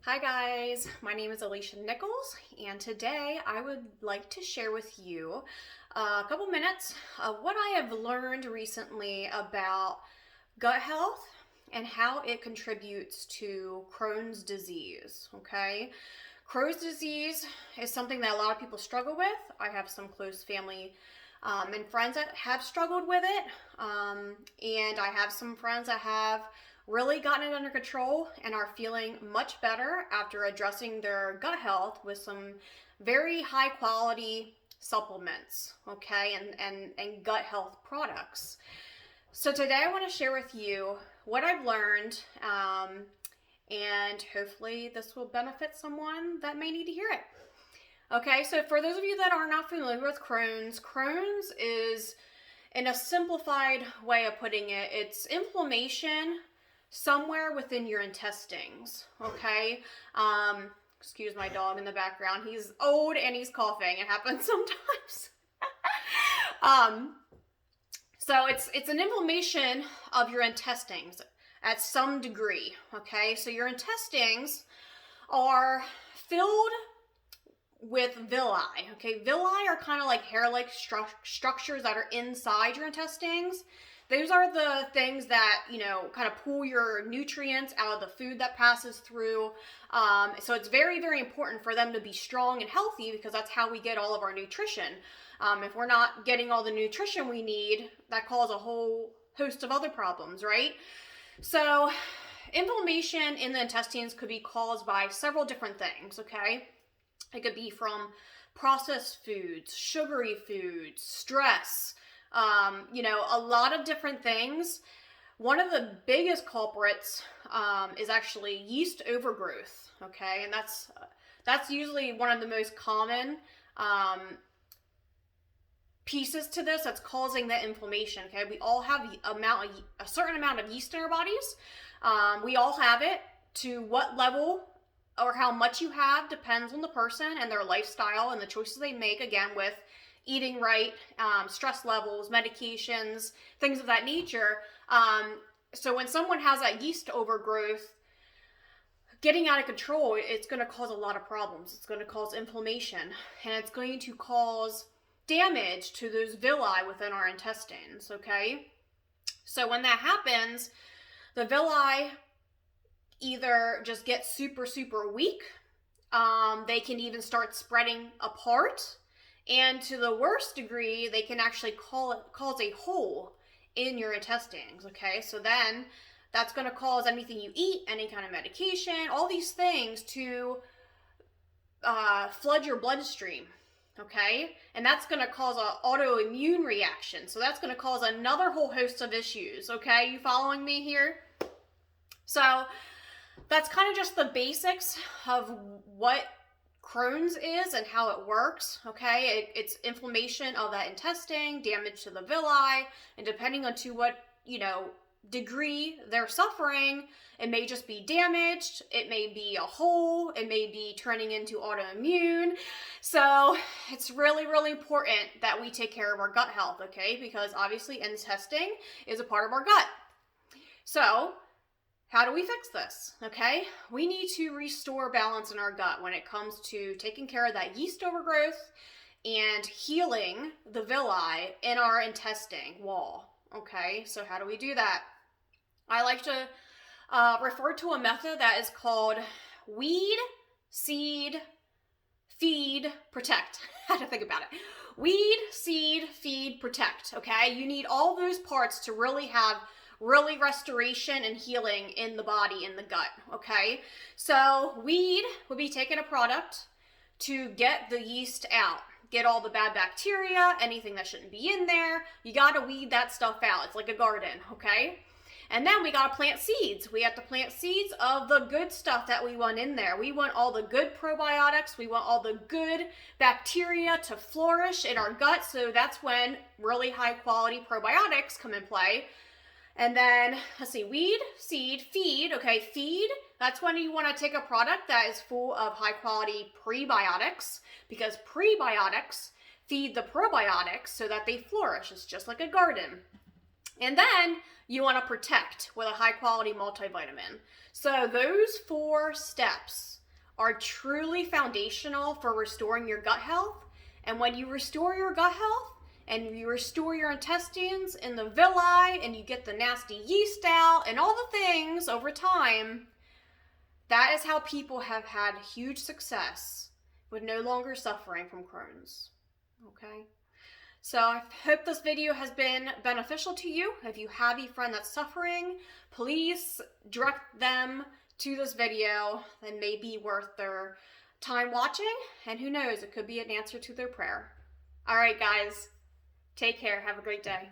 Hi guys, my name is Alicia Nichols, and today I would like to share with you a couple minutes of what I have learned recently about gut health and how it contributes to Crohn's disease. Okay, Crohn's disease is something that a lot of people struggle with. I have some close family and friends that have struggled with it, and I have some friends that have really gotten it under control and are feeling much better after addressing their gut health with some very high quality supplements, okay, and gut health products. So today I want to share with you what I've learned, and hopefully this will benefit someone that may need to hear it. Okay, so for those of you that are not familiar with Crohn's is, in a simplified way of putting it, it's inflammation somewhere within your intestines. Okay, excuse my dog in the background. He's old and he's coughing. It happens sometimes. So it's an inflammation of your intestines at some degree. Okay, so your intestines are filled with villi. Okay, villi are kind of like hair-like structures that are inside your intestines. Those are the things that, kind of pull your nutrients out of the food that passes through. So it's very, very important for them to be strong and healthy, because that's how we get all of our nutrition. If we're not getting all the nutrition we need, that causes a whole host of other problems, right? So inflammation in the intestines could be caused by several different things, okay? It could be from processed foods, sugary foods, stress, a lot of different things. One of the biggest culprits is actually yeast overgrowth, okay? And that's usually one of the most common pieces to this that's causing the inflammation, okay? We all have a certain amount of yeast in our bodies. We all have it. To what level or how much you have depends on the person and their lifestyle and the choices they make, again, with eating right, stress levels, medications, things of that nature. So when someone has that yeast overgrowth getting out of control, it's going to cause a lot of problems. It's going to cause inflammation, and it's going to cause damage to those villi within our intestines, okay? So when that happens, the villi either just get super, super weak. They can even start spreading apart. And to the worst degree, they can actually cause a hole in your intestines, okay? So then that's going to cause anything you eat, any kind of medication, all these things to flood your bloodstream, okay? And that's going to cause an autoimmune reaction. So that's going to cause another whole host of issues, okay? You following me here? So that's kind of just the basics of what Crohn's is and how it works, okay? It's inflammation of that intestine, damage to the villi, and depending on to what, degree they're suffering, it may just be damaged, it may be a hole, it may be turning into autoimmune. So it's really, really important that we take care of our gut health, okay? Because obviously intestine is a part of our gut. So how do we fix this? Okay, we need to restore balance in our gut when it comes to taking care of that yeast overgrowth and healing the villi in our intestine wall. Okay, so how do we do that? I like to refer to a method that is called weed, seed, feed, protect. I had to think about it. Weed, seed, feed, protect. Okay, you need all those parts to really have restoration and healing in the body, in the gut, okay? So weed would be taking a product to get the yeast out, get all the bad bacteria, anything that shouldn't be in there. You gotta weed that stuff out. It's like a garden, okay? And then we gotta plant seeds. We have to plant seeds of the good stuff that we want in there. We want all the good probiotics. We want all the good bacteria to flourish in our gut. So that's when really high quality probiotics come in play. And then, let's see, weed, seed, feed. Okay, feed, that's when you want to take a product that is full of high quality prebiotics, because prebiotics feed the probiotics so that they flourish. It's just like a garden. And then you want to protect with a high quality multivitamin. So those 4 steps are truly foundational for restoring your gut health. And when you restore your gut health and you restore your intestines and the villi and you get the nasty yeast out and all the things over time, that is how people have had huge success with no longer suffering from Crohn's. Okay? So I hope this video has been beneficial to you. If you have a friend that's suffering, please direct them to this video. That may be worth their time watching, and who knows, it could be an answer to their prayer. All right, guys, take care. Have a great day.